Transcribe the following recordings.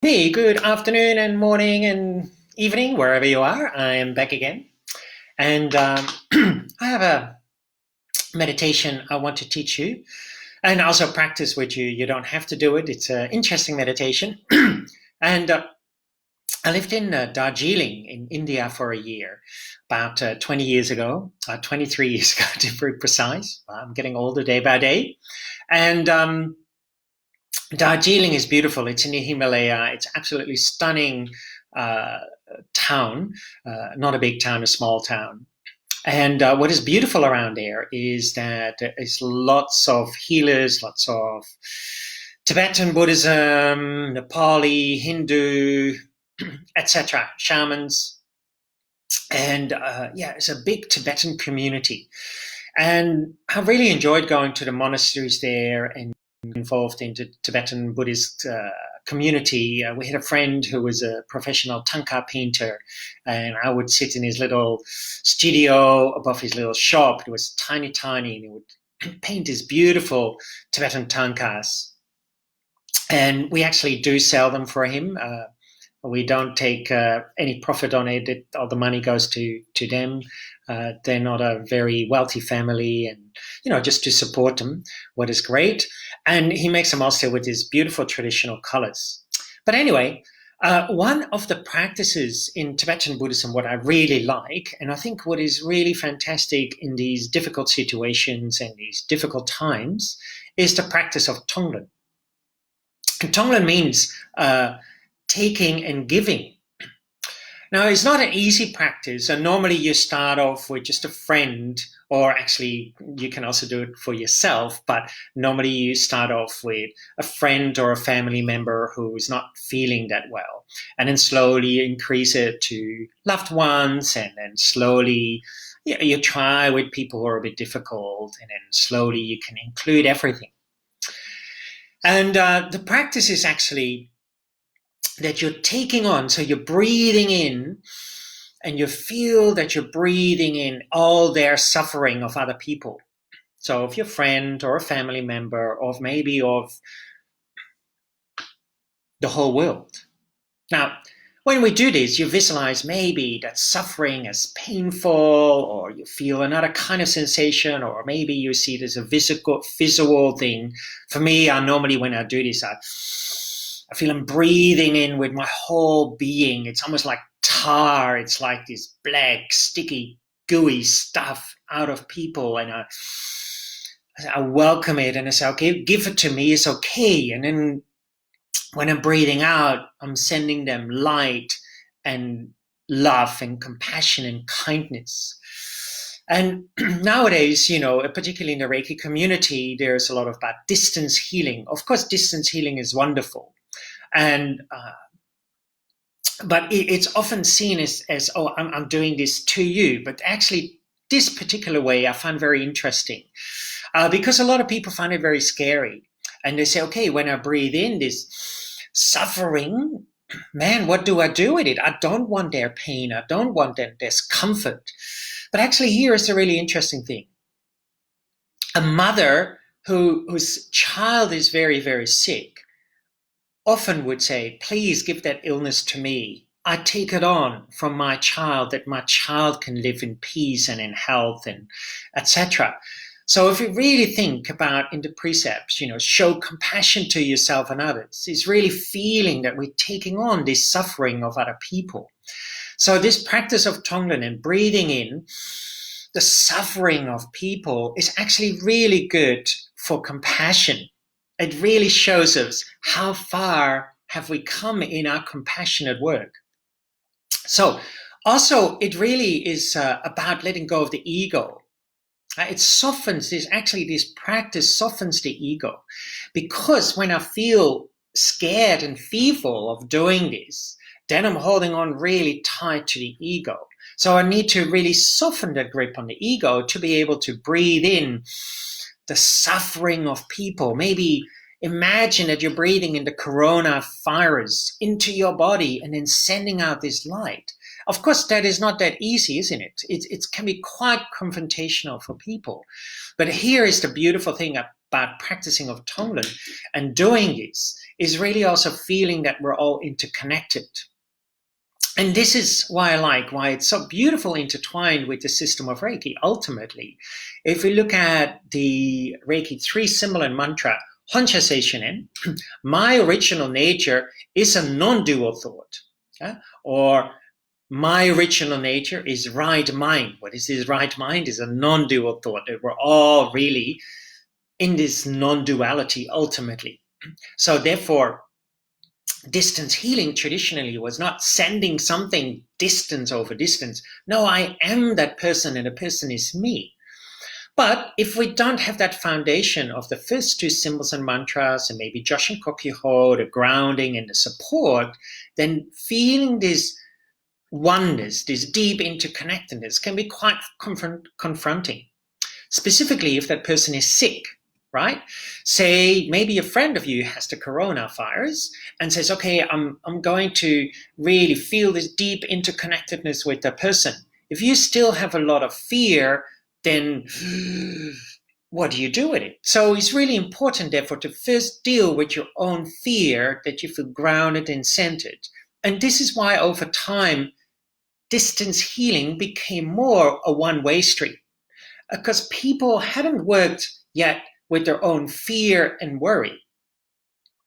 Hey, good afternoon and morning and evening, wherever you are. I am back again. And I have a meditation I want to teach you and also practice with you. You don't have to do it. It's an interesting meditation. and I lived in Darjeeling in India for a year, about 20 years ago, 23 years ago to be precise. I'm getting older day by day. And Darjeeling is beautiful. It's in the Himalaya. It's absolutely stunning uh, town, not a big town, a small town. And what is beautiful around there is that there is lots of healers, lots of Tibetan Buddhism, Nepali, Hindu, etc., shamans. And yeah, it's a big Tibetan community. And I really enjoyed going to the monasteries there and involved in the Tibetan Buddhist community. We had a friend who was a professional tanka painter, and I would sit in his little studio above his little shop. It was tiny, tiny, and he would paint these beautiful Tibetan tankas. And we actually do sell them for him. We don't take any profit on it. All the money goes to them. They're not a very wealthy family, and just to support them, what is great. And he makes them also with these beautiful traditional colors. But anyway, one of the practices in Tibetan Buddhism, what I really like, and I think what is really fantastic in these difficult situations and these difficult times, is the practice of Tonglen. And Tonglen means taking and giving. Now, it's not an easy practice, and normally you start off with just a friend, or actually you can also do it for yourself, but normally you start off with a friend or a family member who is not feeling that well, and then slowly increase it to loved ones, and then slowly you try with people who are a bit difficult, and then slowly you can include everything. And the practice is actually that you're taking on, so you're breathing in, and you feel that you're breathing in all their suffering of other people. So of your friend or a family member, or maybe of the whole world. Now, when we do this, you visualize maybe that suffering as painful, or you feel another kind of sensation, or maybe you see it as a visual thing. For me, normally when I do this, I feel I'm breathing in with my whole being. It's almost like tar. It's like this black, sticky, gooey stuff out of people. And I welcome it, and I say, okay, give it to me. It's okay. And then when I'm breathing out, I'm sending them light and love and compassion and kindness. And nowadays, particularly in the Reiki community, there's a lot about distance healing. Of course, distance healing is wonderful. And but it's often seen as oh, I'm doing this to you. But actually, this particular way I find very interesting because a lot of people find it very scary. And they say, okay, when I breathe in this suffering, man, what do I do with it? I don't want their pain. I don't want their discomfort. But actually, here is a really interesting thing. A mother whose child is very, very sick often would say, please give that illness to me. I take it on from my child, that my child can live in peace and in health, and etc. So if you really think about in the precepts, show compassion to yourself and others, it's really feeling that we're taking on this suffering of other people. So this practice of Tonglen and breathing in the suffering of people is actually really good for compassion. It really shows us how far have we come in our compassionate work. So also it really is about letting go of the ego. It softens this practice softens the ego, because when I feel scared and fearful of doing this, then I'm holding on really tight to the ego. So I need to really soften the grip on the ego to be able to breathe in the suffering of people. Maybe imagine that you're breathing in the coronavirus into your body and then sending out this light. Of course, that is not that easy, isn't it? It can be quite confrontational for people. But here is the beautiful thing about practicing of Tonglen and doing this, is really also feeling that we're all interconnected. And this is why it's so beautiful intertwined with the system of Reiki. Ultimately, if we look at the Reiki 3 symbol and mantra, Honsha Seishinen, my original nature is a non-dual thought. Or my original nature is right mind. What is this right mind? Is a non-dual thought. That we're all really in this non-duality ultimately. So therefore, distance healing traditionally was not sending something distance over distance. No, I am that person and the person is me. But if we don't have that foundation of the first 2 symbols and mantras and maybe Joshin Kokyu-ho, the grounding and the support, then feeling this oneness, this deep interconnectedness can be quite confronting. Specifically if that person is sick, right? Say maybe a friend of you has the coronavirus and says, okay, I'm going to really feel this deep interconnectedness with that person. If you still have a lot of fear, then what do you do with it? So it's really important, therefore, to first deal with your own fear, that you feel grounded and centered. And this is why over time, distance healing became more a one-way street, because people hadn't worked yet with their own fear and worry.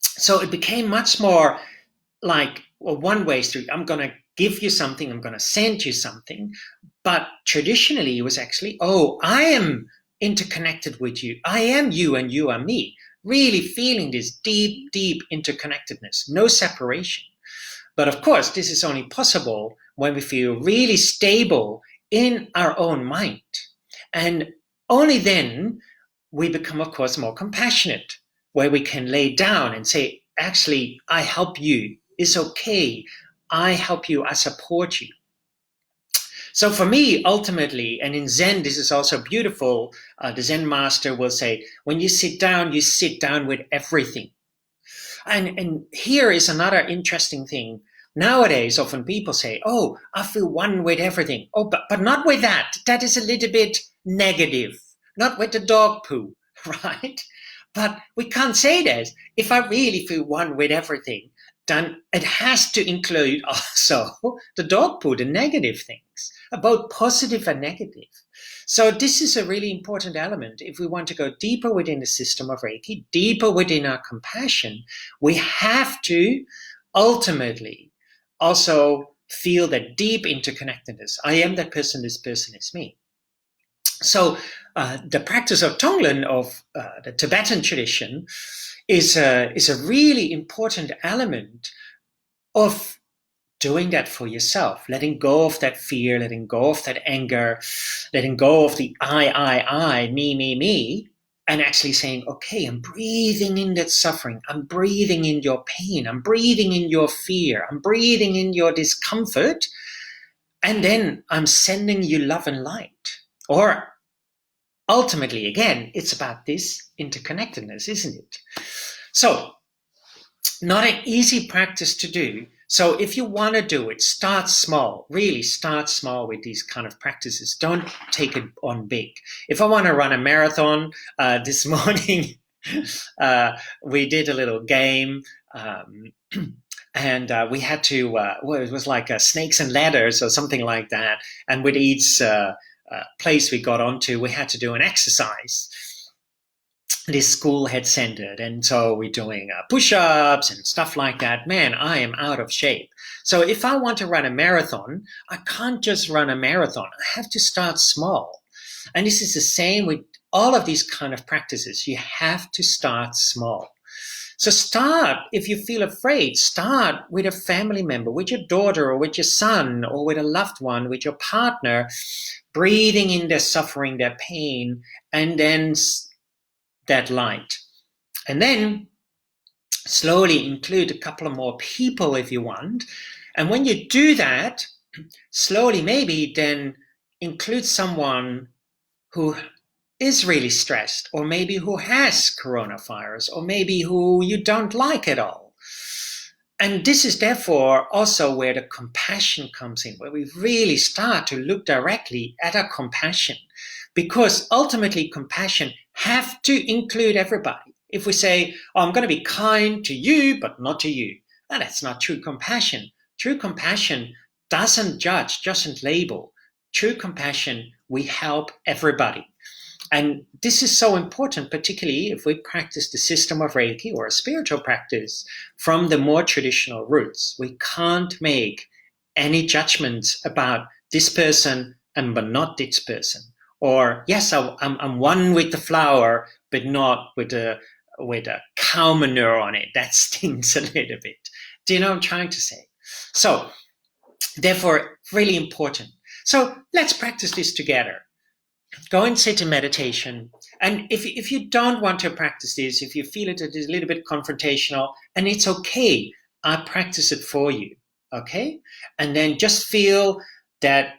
So it became much more like a one-way street. I'm going to give you something, I'm going to send you something. But traditionally it was actually, oh, I am interconnected with you. I am you and you are me. Really feeling this deep, deep interconnectedness, no separation. But of course, this is only possible when we feel really stable in our own mind. And only then we become, of course, more compassionate, where we can lay down and say, actually, I help you. It's okay. I help you. I support you. So for me, ultimately, and in Zen, this is also beautiful, the Zen master will say, when you sit down with everything. And here is another interesting thing. Nowadays, often people say, oh, I feel one with everything. Oh, but not with that. That is a little bit negative. Not with the dog poo, right? But we can't say that. If I really feel one with everything, then it has to include also the dog poo, the negative things, both positive and negative. So this is a really important element. If we want to go deeper within the system of Reiki, deeper within our compassion, we have to ultimately also feel that deep interconnectedness. I am that person, this person is me. So the practice of Tonglen, of the Tibetan tradition, is a really important element of doing that for yourself, letting go of that fear, letting go of that anger, letting go of the I, me, and actually saying, okay, I'm breathing in that suffering. I'm breathing in your pain. I'm breathing in your fear. I'm breathing in your discomfort. And then I'm sending you love and light. Or ultimately, again, it's about this interconnectedness, isn't it? So, not an easy practice to do. So if you want to do it, start small. Really start small with these kind of practices. Don't take it on big. If I want to run a marathon, this morning we did a little game, and we had to, it was like snakes and ladders or something like that. And with each place we got onto, we had to do an exercise. This school had centered, and so we're doing push-ups and stuff like that. Man, I am out of shape. So if I want to run a marathon, I can't just run a marathon. I have to start small. And this is the same with all of these kind of practices. You have to start small. So start, if you feel afraid, start with a family member, with your daughter or with your son or with a loved one, with your partner, breathing in their suffering, their pain, and then that light. And then slowly include a couple of more people if you want. And when you do that, slowly maybe then include someone who is really stressed, or maybe who has coronavirus, or maybe who you don't like at all. And this is therefore also where the compassion comes in, where we really start to look directly at our compassion. Because ultimately compassion have to include everybody. If we say, oh, I'm going to be kind to you, but not to you, and that's not true compassion. True compassion doesn't judge, doesn't label. True compassion, we help everybody. And this is so important, particularly if we practice the system of Reiki or a spiritual practice from the more traditional roots. We can't make any judgments about this person and but not this person. Or, yes, I'm one with the flower, but not with a cow manure on it. That stings a little bit. Do you know what I'm trying to say? So, therefore, really important. So let's practice this together. Go and sit in meditation. And if you don't want to practice this, if you feel it is a little bit confrontational, and it's okay, I practice it for you. Okay? And then just feel that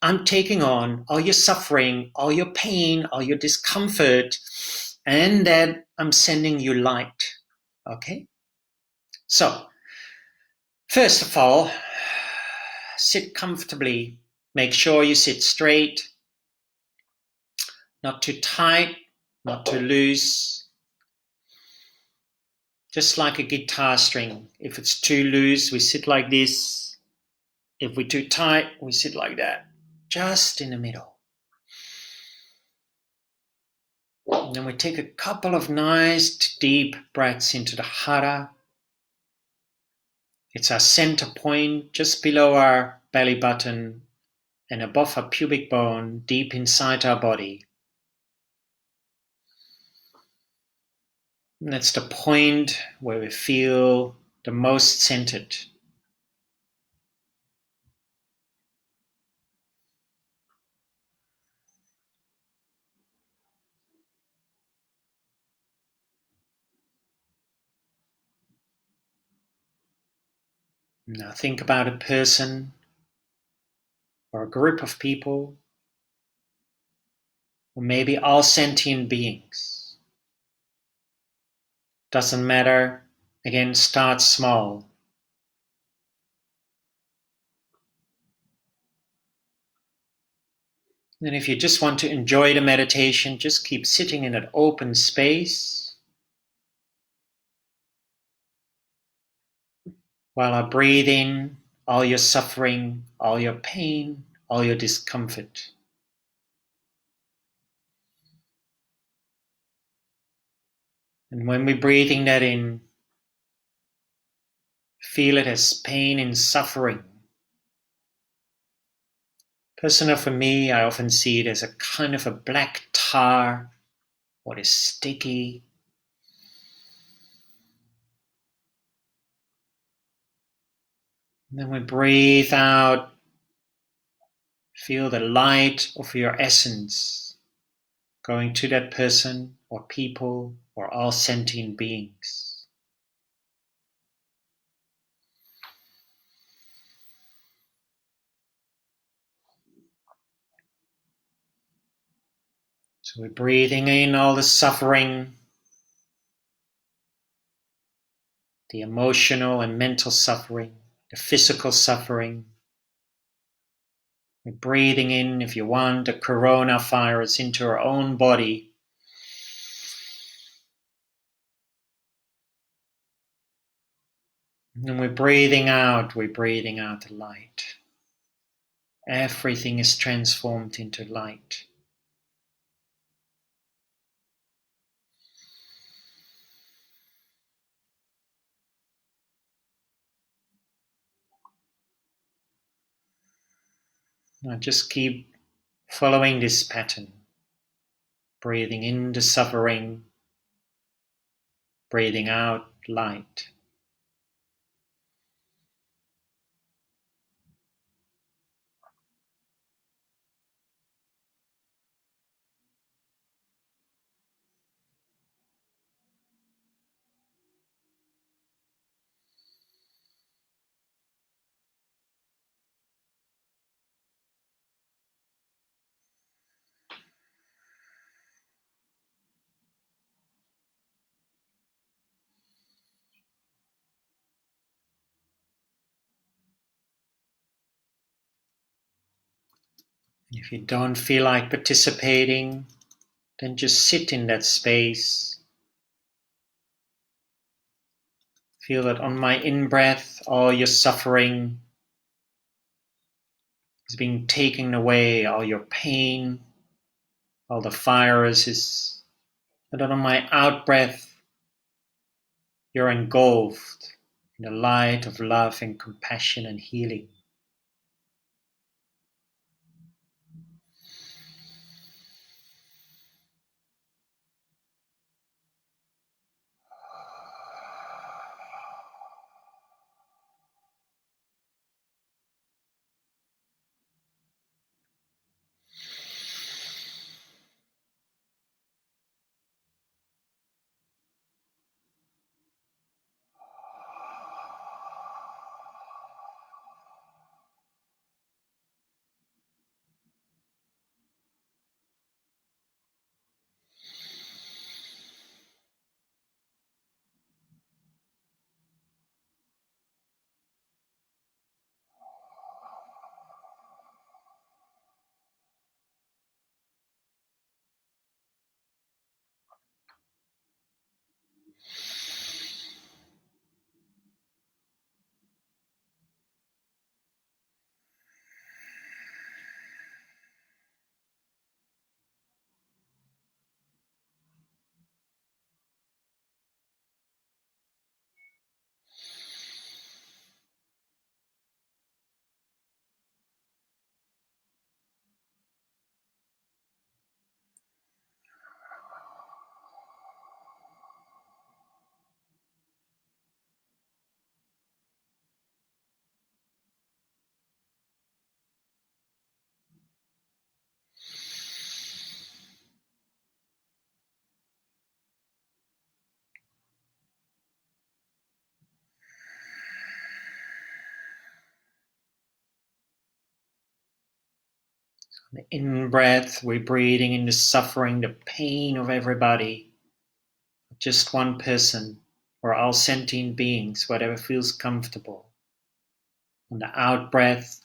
I'm taking on all your suffering, all your pain, all your discomfort, and that I'm sending you light. Okay? So, first of all, sit comfortably. Make sure you sit straight, not too tight, not too loose. Just like a guitar string. If it's too loose, we sit like this. If we're too tight, we sit like that. Just in the middle. And then we take a couple of nice deep breaths into the hara. It's our center point, just below our belly button and above our pubic bone, deep inside our body. And that's the point where we feel the most centered. Now think about a person or a group of people, or maybe all sentient beings. Doesn't matter. Again, start small. And if you just want to enjoy the meditation, just keep sitting in that open space while I breathe in all your suffering, all your pain, all your discomfort. And when we're breathing that in, feel it as pain and suffering. Personally, for me, I often see it as a kind of a black tar, what is sticky. And then we breathe out, feel the light of your essence going to that person or people or all sentient beings. So we're breathing in all the suffering, the emotional and mental suffering, the physical suffering. We're breathing in, if you want, the coronavirus into our own body. And we're breathing out the light. Everything is transformed into light. Now just keep following this pattern. Breathing in the suffering, breathing out light. If you don't feel like participating, then just sit in that space Feel that on my in-breath, all your suffering is being taken away, all your pain, all the viruses. And then on my out-breath, you're engulfed in the light of love and compassion and healing. The in-breath, we're breathing in the suffering, the pain of everybody. Just one person, or all sentient beings, whatever feels comfortable. On the out-breath,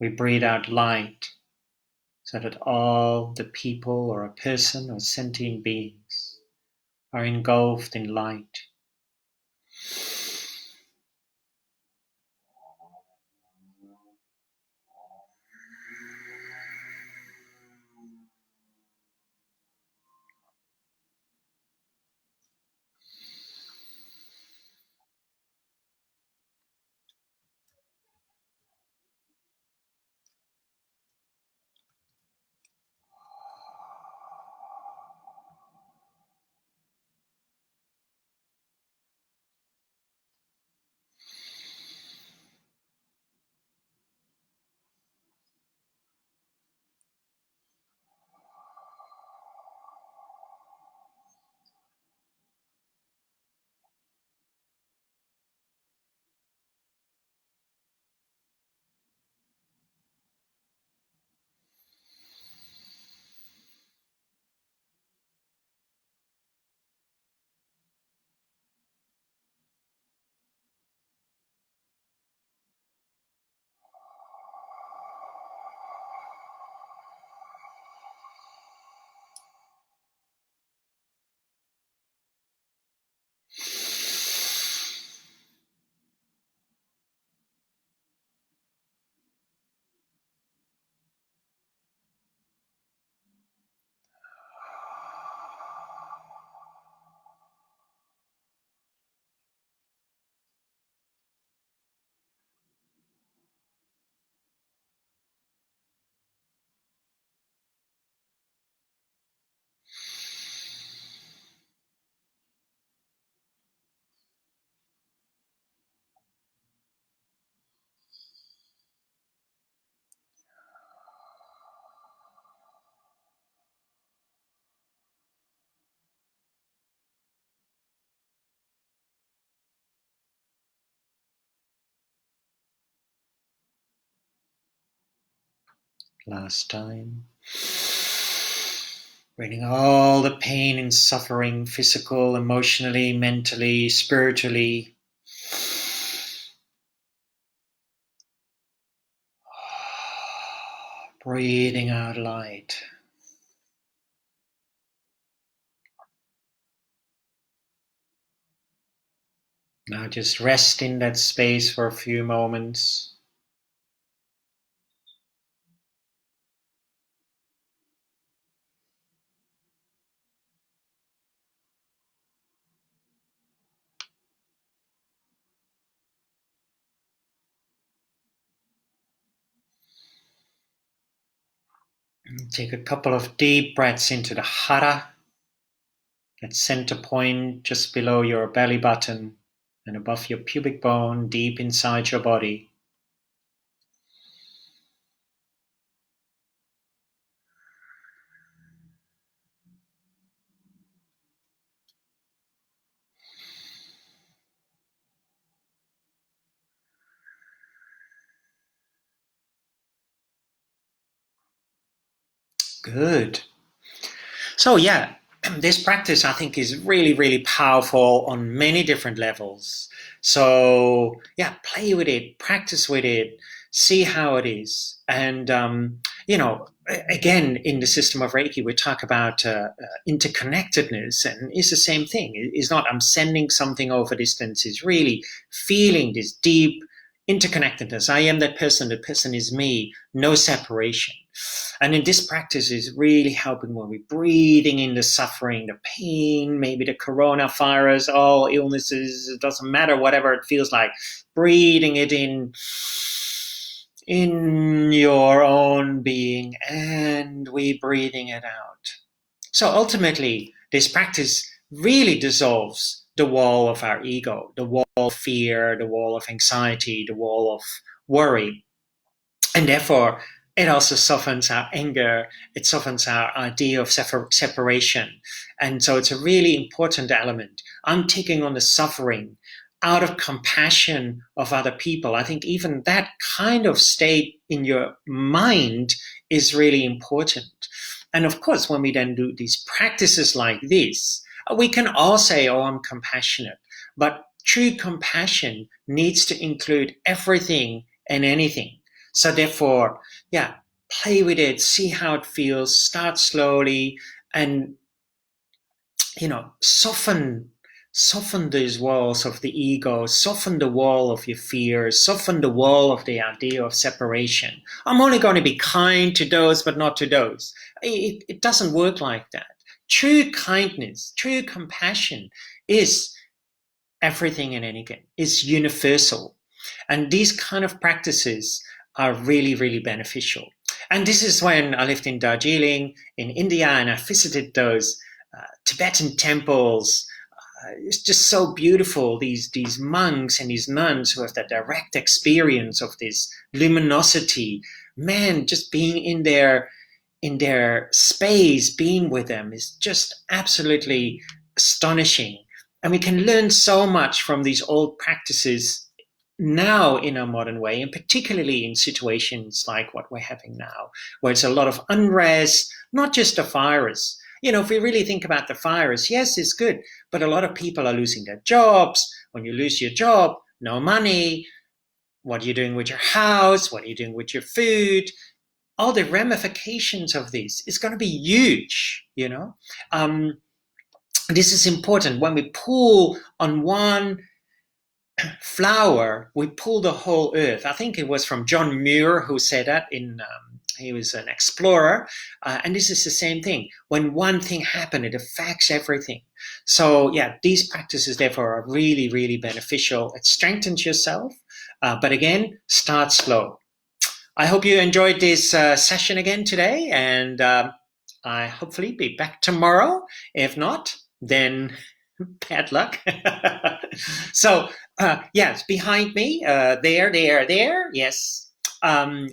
we breathe out light, so that all the people or a person or sentient beings are engulfed in light. Last time. Bringing all the pain and suffering, physical, emotionally, mentally, spiritually, breathing out light. Now just rest in that space for a few moments. Take a couple of deep breaths into the hara, that center point just below your belly button and above your pubic bone, deep inside your body. Good. So yeah, this practice I think is really, really powerful on many different levels. So yeah, play with it, practice with it, see how it is. And, again, in the system of Reiki, we talk about interconnectedness, and it's the same thing. It's not I'm sending something over distance, it's really feeling this deep interconnectedness. I am that person is me, no separation. And in this practice is really helping when we're breathing in the suffering, the pain, maybe the coronavirus, all illnesses, it doesn't matter, whatever it feels like, breathing it in your own being, and we breathing it out. So ultimately, this practice really dissolves the wall of our ego, the wall of fear, the wall of anxiety, the wall of worry. And therefore, it also softens our anger. It softens our idea of separation. And so it's a really important element. I'm taking on the suffering out of compassion of other people. I think even that kind of state in your mind is really important. And of course, when we then do these practices like this, we can all say, oh, I'm compassionate. But true compassion needs to include everything and anything. So therefore, yeah, play with it, see how it feels, start slowly, and soften those walls of the ego, soften the wall of your fears, soften the wall of the idea of separation. I'm only going to be kind to those, but not to those. It doesn't work like that. True kindness, true compassion is everything and anything, is universal. And these kind of practices are really, really beneficial. And this is when I lived in Darjeeling in India, and I visited those Tibetan temples. It's just so beautiful. These monks and these nuns who have that direct experience of this luminosity. Man, just being in their space, being with them is just absolutely astonishing. And we can learn so much from these old practices now in a modern way, and particularly in situations like what we're having now, where it's a lot of unrest, not just the virus. If we really think about the virus, yes, it's good, but a lot of people are losing their jobs. When you lose your job, no money. What are you doing with your house? What are you doing with your food? All the ramifications of this is going to be huge. This is important. When we pull on one flower, we pull the whole earth. I think it was from John Muir who said that he was an explorer. And this is the same thing. When one thing happened, it affects everything. So yeah, these practices therefore are really, really beneficial. It strengthens yourself. But again, start slow. I hope you enjoyed this session again today, and I hopefully be back tomorrow. If not, then bad luck. So, yes, behind me, there, yes,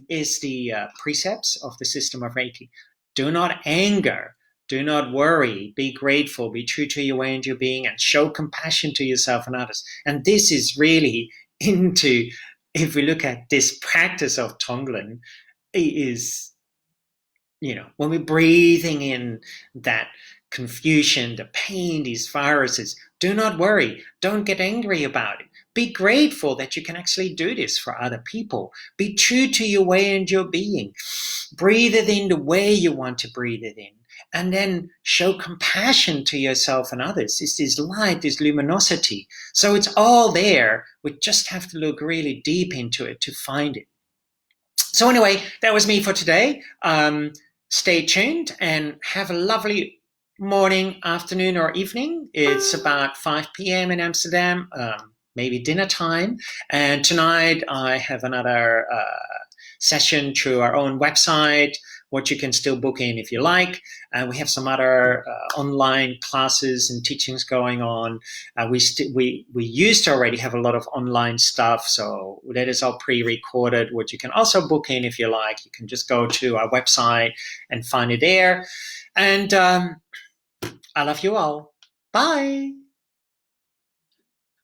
is the precepts of the system of Reiki. Do not anger. Do not worry. Be grateful. Be true to your way and your being, and show compassion to yourself and others. And this is really into, if we look at this practice of Tonglen, it is, when we're breathing in that confusion, the pain, these viruses, do not worry. Don't get angry about it. Be grateful that you can actually do this for other people. Be true to your way and your being. Breathe it in the way you want to breathe it in. and then show compassion to yourself and others. It's this light, this luminosity. So it's all there. We just have to look really deep into it to find it. So anyway, that was me for today. Stay tuned and have a lovely morning, afternoon, or evening. It's about 5 p.m. in Amsterdam, maybe dinner time. And tonight I have another session through our own website, what you can still book in if you like. We have some other online classes and teachings going on. We used to already have a lot of online stuff, so that is all pre-recorded, which you can also book in if you like. You can just go to our website and find it there. And I love you all. Bye.